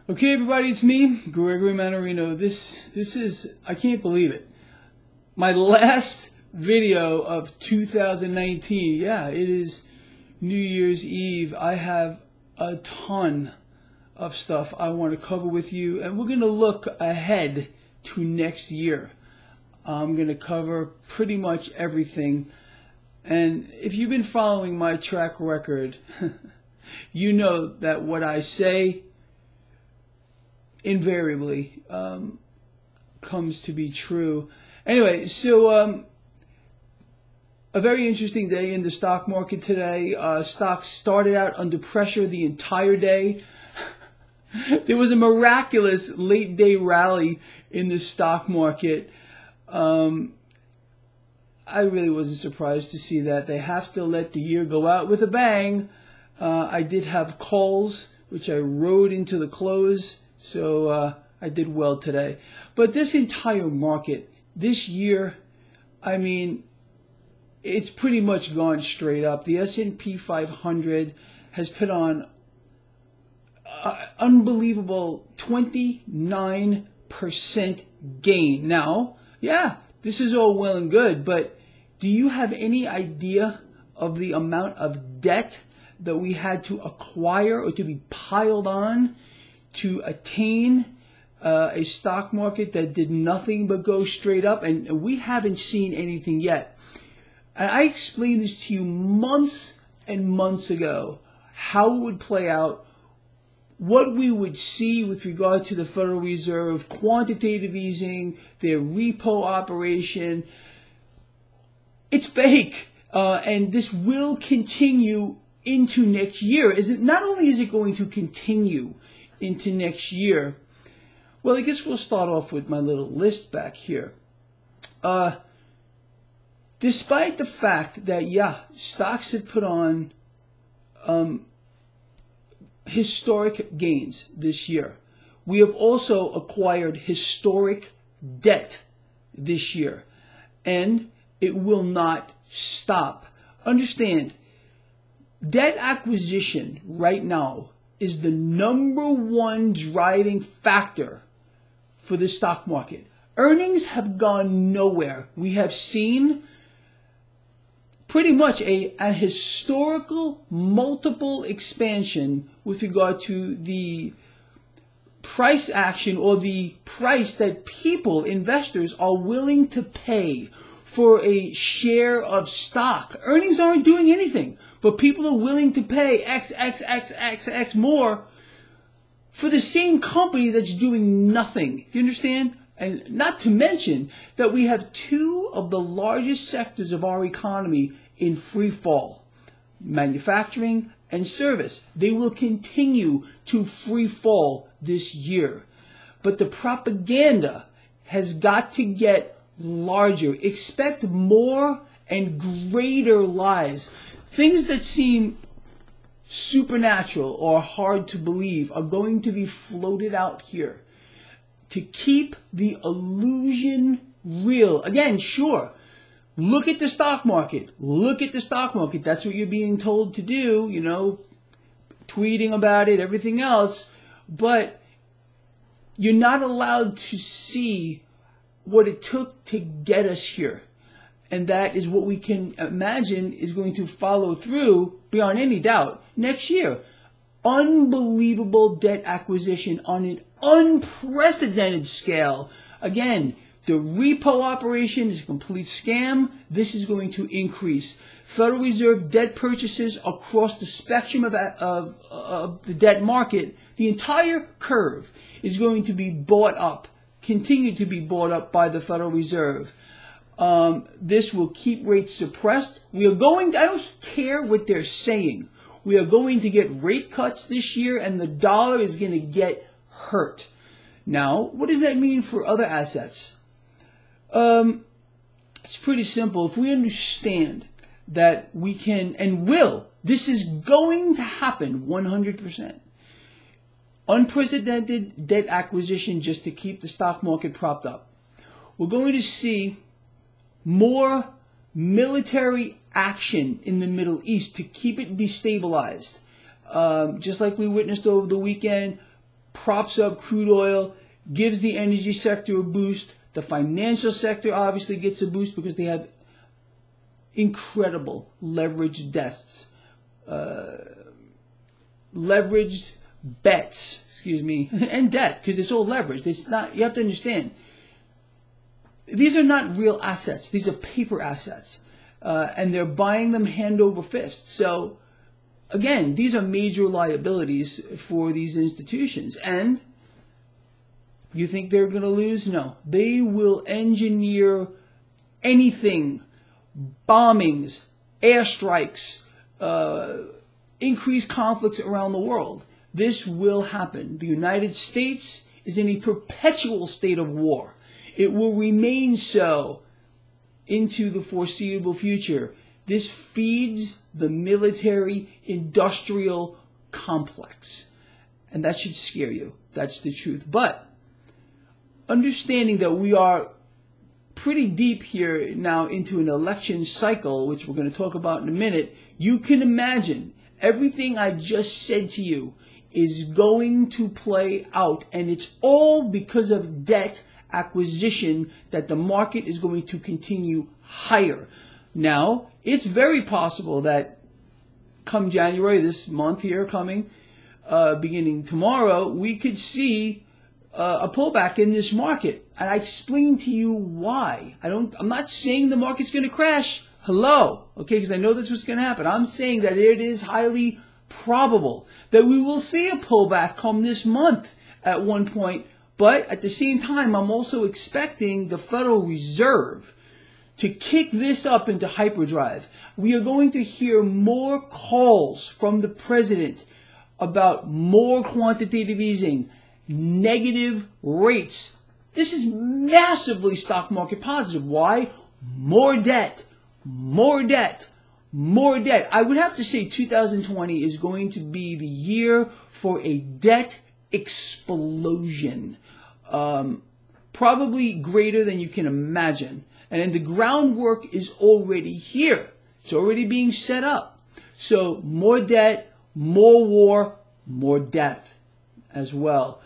Okay, everybody, it's me, Gregory Mannarino. This is, I can't believe it, my last video of 2019. Yeah, it is New Year's Eve. I have a ton of stuff I want to cover with you, and we're going to look ahead to next year. I'm going to cover pretty much everything, and if you've been following my track record, you know that what I say invariably comes to be true. Anyway, so a very interesting day in the stock market today. Stocks started out under pressure the entire day. There was a miraculous late day rally in the stock market. I really wasn't surprised to see that. They have to let the year go out with a bang. I did have calls, which I rode into the close. So I did well today. But this entire market, this year, I mean, it's pretty much gone straight up. The S&P 500 has put on unbelievable 29% gain. Now, yeah, this is all well and good, but do you have any idea of the amount of debt that we had to acquire or to be piled on to attain a stock market that did nothing but go straight up? And we haven't seen anything yet. And I explained this to you months and months ago, how it would play out, what we would see with regard to the Federal Reserve, quantitative easing, their repo operation. It's fake. And this will continue into next year. Not only is it going to continue into next year, well, I guess we'll start off with my little list back here. Despite the fact that, yeah, stocks have put on historic gains this year, we have also acquired historic debt this year, and it will not stop. Understand, debt acquisition right now is the number one driving factor for the stock market. Earnings have gone nowhere. We have seen pretty much a historical multiple expansion with regard to the price action or the price that people, investors, are willing to pay for a share of stock. Earnings aren't doing anything, but people are willing to pay X more for the same company that's doing nothing. You understand? And not to mention that we have two of the largest sectors of our economy in free fall: manufacturing and service. They will continue to free fall this year. But the propaganda has got to get larger. Expect more and greater lies. Things that seem supernatural or hard to believe are going to be floated out here to keep the illusion real. Again, sure, look at the stock market. Look at the stock market. That's what you're being told to do, you know, tweeting about it, everything else. But you're not allowed to see what it took to get us here. And that is what we can imagine is going to follow through beyond any doubt next year. Unbelievable debt acquisition on an unprecedented scale. Again, the repo operation is a complete scam. This is going to increase. Federal Reserve debt purchases across the spectrum of the debt market, the entire curve is going to be bought up, continue to be bought up by the Federal Reserve. This will keep rates suppressed. I don't care what they're saying. We are going to get rate cuts this year, and the dollar is going to get hurt. Now, what does that mean for other assets? It's pretty simple. If we understand that we can and will, this is going to happen 100%. Unprecedented debt acquisition just to keep the stock market propped up. We're going to see more military action in the Middle East to keep it destabilized. Just like we witnessed over the weekend, props up crude oil, gives the energy sector a boost. The financial sector obviously gets a boost because they have incredible leveraged debts, leveraged bets, and debt, because it's all leveraged. It's not, you have to understand, these are not real assets. These are paper assets. And they're buying them hand over fist. So, again, these are major liabilities for these institutions. And you think they're going to lose? No. They will engineer anything, bombings, airstrikes, increased conflicts around the world. This will happen. The United States is in a perpetual state of war. It will remain so into the foreseeable future. This feeds the military-industrial complex. And that should scare you. That's the truth. But understanding that we are pretty deep here now into an election cycle, which we're going to talk about in a minute, you can imagine everything I just said to you is going to play out. And it's all because of debt acquisition that the market is going to continue higher. Now, it's very possible that come January, this month here coming, beginning tomorrow, we could see a pullback in this market. And I explained to you why. I'm not saying the market's going to crash. Hello. Okay, because I know that's what's going to happen. I'm saying that it is highly probable that we will see a pullback come this month at one point. But at the same time, I'm also expecting the Federal Reserve to kick this up into hyperdrive. We are going to hear more calls from the president about more quantitative easing, negative rates. This is massively stock market positive. Why? More debt, more debt, more debt. I would have to say 2020 is going to be the year for a debt explosion. Probably greater than you can imagine. And then the groundwork is already here. It's already being set up. So more debt, more war, more death as well.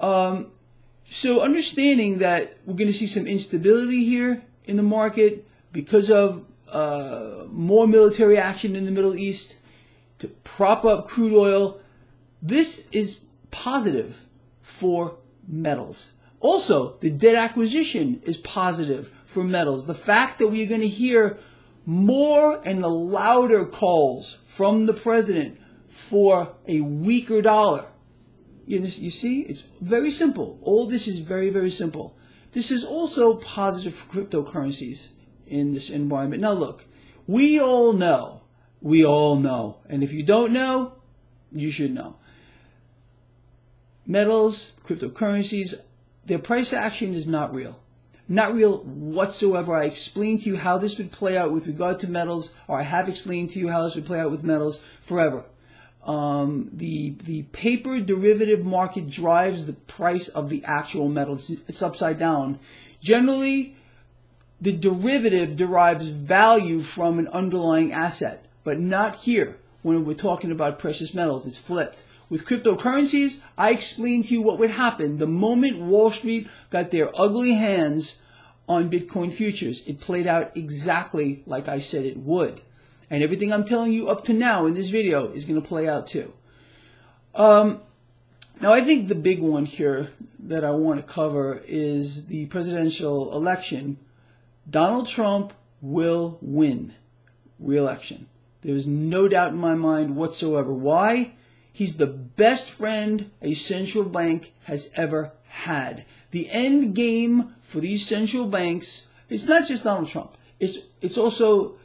So understanding that we're going to see some instability here in the market because of more military action in the Middle East to prop up crude oil. This is positive for metals. Also, the debt acquisition is positive for metals. The fact that we're going to hear more and louder calls from the president for a weaker dollar. You see, it's very simple. All this is very, very simple. This is also positive for cryptocurrencies in this environment. Now look, we all know, and if you don't know, you should know. Metals, cryptocurrencies, their price action is not real. Not real whatsoever. I explained to you how this would play out with regard to metals, or I have explained to you how this would play out with metals forever. The paper derivative market drives the price of the actual metal. It's upside down. Generally, the derivative derives value from an underlying asset, but not here when we're talking about precious metals. It's flipped. With cryptocurrencies, I explained to you what would happen the moment Wall Street got their ugly hands on Bitcoin futures. It played out exactly like I said it would. And everything I'm telling you up to now in this video is going to play out too. Now, I think the big one here that I want to cover is the presidential election. Donald Trump will win re-election. There's no doubt in my mind whatsoever. Why? He's the best friend a central bank has ever had. The end game for these central banks, it's not just Donald Trump. It's also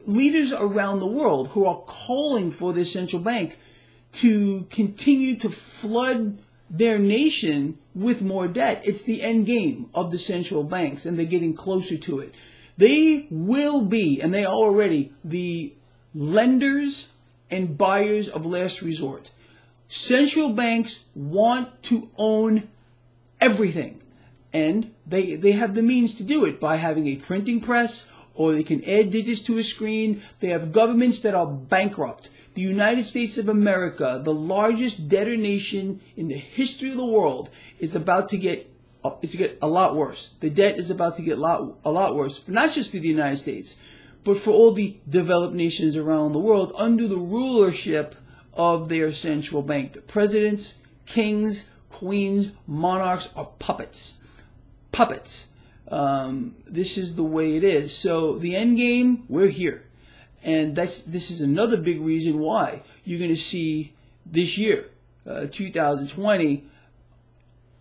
leaders around the world who are calling for this central bank to continue to flood their nation with more debt. It's the end game of the central banks, and they're getting closer to it. They will be, and they are already, the lenders and buyers of last resort. Central banks want to own everything, and they have the means to do it by having a printing press or they can add digits to a screen. They have governments that are bankrupt. The United States of America, the largest debtor nation in the history of the world, is about to get a lot worse. The debt is about to get a lot worse, not just for the United States, but for all the developed nations around the world under the rulership of their central bank. The presidents, kings, queens, monarchs are puppets. Puppets. This is the way it is. So the end game, we're here. And this is another big reason why you're going to see this year, 2020,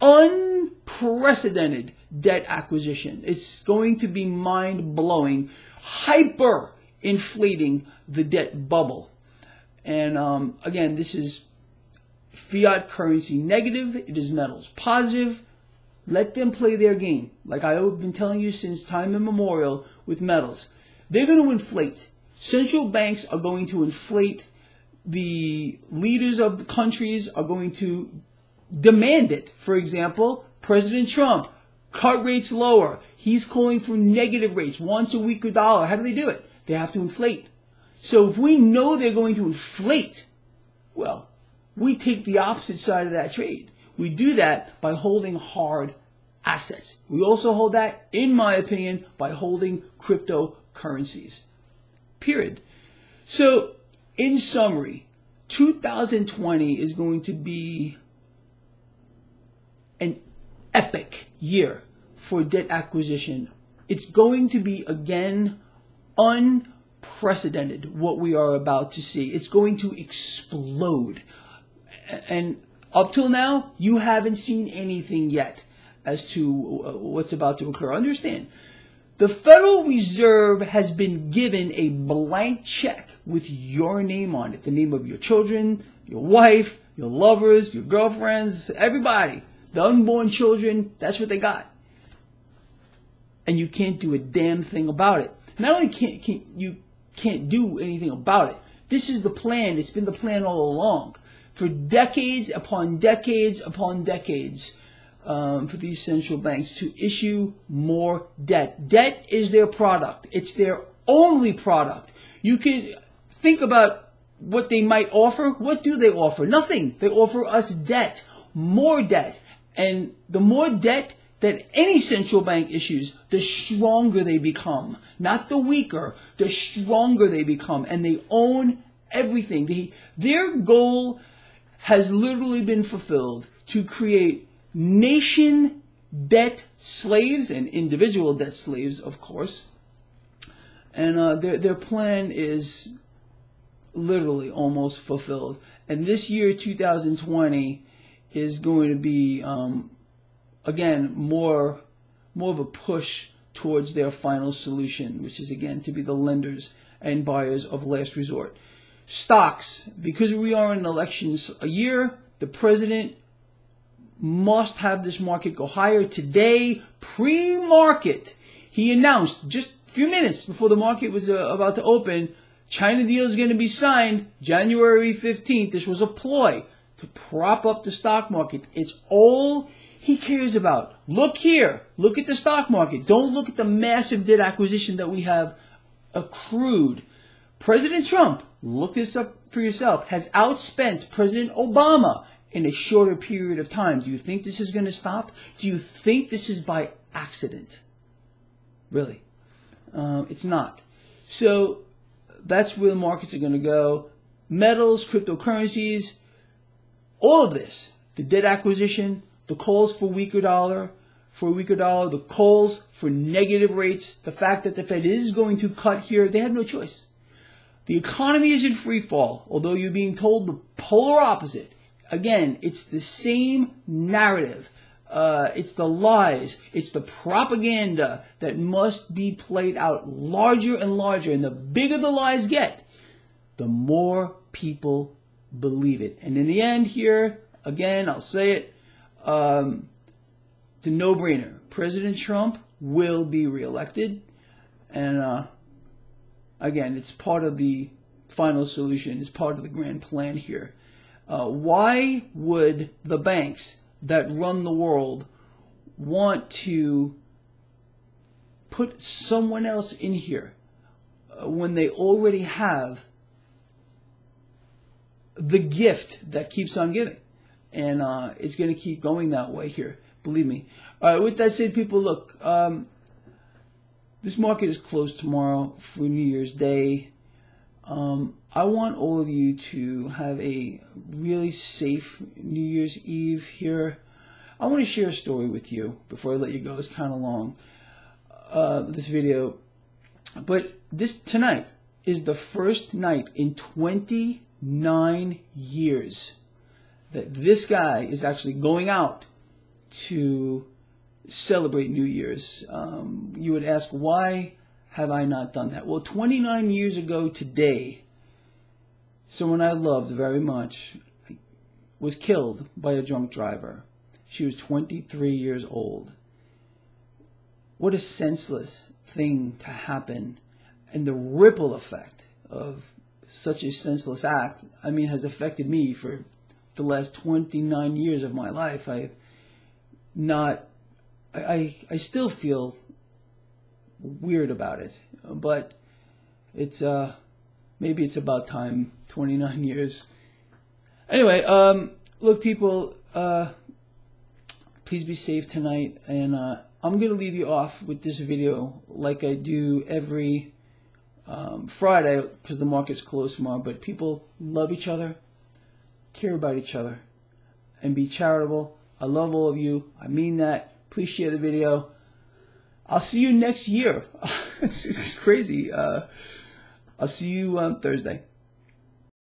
unprecedented debt acquisition. It's going to be mind-blowing, hyper-inflating the debt bubble. And again, this is fiat currency negative. It is metals positive. Let them play their game. Like I've been telling you since time immemorial with metals. They're going to inflate. Central banks are going to inflate. The leaders of the countries are going to demand it. For example, President Trump, cut rates lower. He's calling for negative rates, wants a weaker dollar. How do they do it? They have to inflate. So if we know they're going to inflate, well, we take the opposite side of that trade. We do that by holding hard assets. We also hold that, in my opinion, by holding cryptocurrencies. Period. So, in summary, 2020 is going to be an epic year for debt acquisition. It's going to be, again, unprecedented what we are about to see. It's going to explode. And up till now, you haven't seen anything yet as to what's about to occur. Understand, the Federal Reserve has been given a blank check with your name on it, the name of your children, your wife, your lovers, your girlfriends, everybody, the unborn children. That's what they got. And you can't do a damn thing about it. Not only can't do anything about it, this is the plan. It's been the plan all along. For decades upon decades upon decades, for these central banks to issue more debt. Debt is their product. It's their only product. You can think about what they might offer. What do they offer? Nothing. They offer us debt, more debt. And the more debt that any central bank issues, the stronger they become. Not the weaker, the stronger they become. And they own everything. Their goal has literally been fulfilled to create nation debt slaves and individual debt slaves, of course. And their plan is literally almost fulfilled. And this year, 2020, is going to be, again, more of a push towards their final solution, which is, again, to be the lenders and buyers of last resort. Stocks, because we are in elections a year, the president must have this market go higher. Today, pre-market, he announced just a few minutes before the market was about to open, China deal is going to be signed January 15th. This was a ploy to prop up the stock market. It's all he cares about. Look here. Look at the stock market. Don't look at the massive debt acquisition that we have accrued. President Trump, look this up for yourself, has outspent President Obama in a shorter period of time. Do you think this is going to stop? Do you think this is by accident? Really? It's not. So that's where the markets are going to go. Metals, cryptocurrencies, all of this, the debt acquisition, the calls for a weaker dollar, the calls for negative rates, the fact that the Fed is going to cut here, they have no choice. The economy is in free fall, although you're being told the polar opposite. Again, it's the same narrative. It's the lies. It's the propaganda that must be played out larger and larger. And the bigger the lies get, the more people believe it. And in the end here, again, I'll say it, it's a no-brainer. President Trump will be reelected. And again, it's part of the final solution. It's part of the grand plan here. Why would the banks that run the world want to put someone else in here when they already have the gift that keeps on giving. And it's going to keep going that way here. Believe me. All right, with that said, people, look, this market is closed tomorrow for New Year's Day. I want all of you to have a really safe New Year's Eve here. I want to share a story with you before I let you go. It's kind of long, this video. But tonight is the first night in 29 years that this guy is actually going out to celebrate New Year's. You would ask, why have I not done that? Well, 29 years ago today, someone I loved very much was killed by a drunk driver. She was 23 years old. What a senseless thing to happen. And the ripple effect of such a senseless act, I mean, has affected me for the last 29 years of my life. I still feel weird about it, but it's maybe it's about time. 29 years. Anyway, look, people, please be safe tonight, and I'm gonna leave you off with this video like I do every Friday, because the market's closed tomorrow. But people, love each other, care about each other, and be charitable. I love all of you. I mean that. Please share the video. I'll see you next year. It's crazy. I'll see you on Thursday.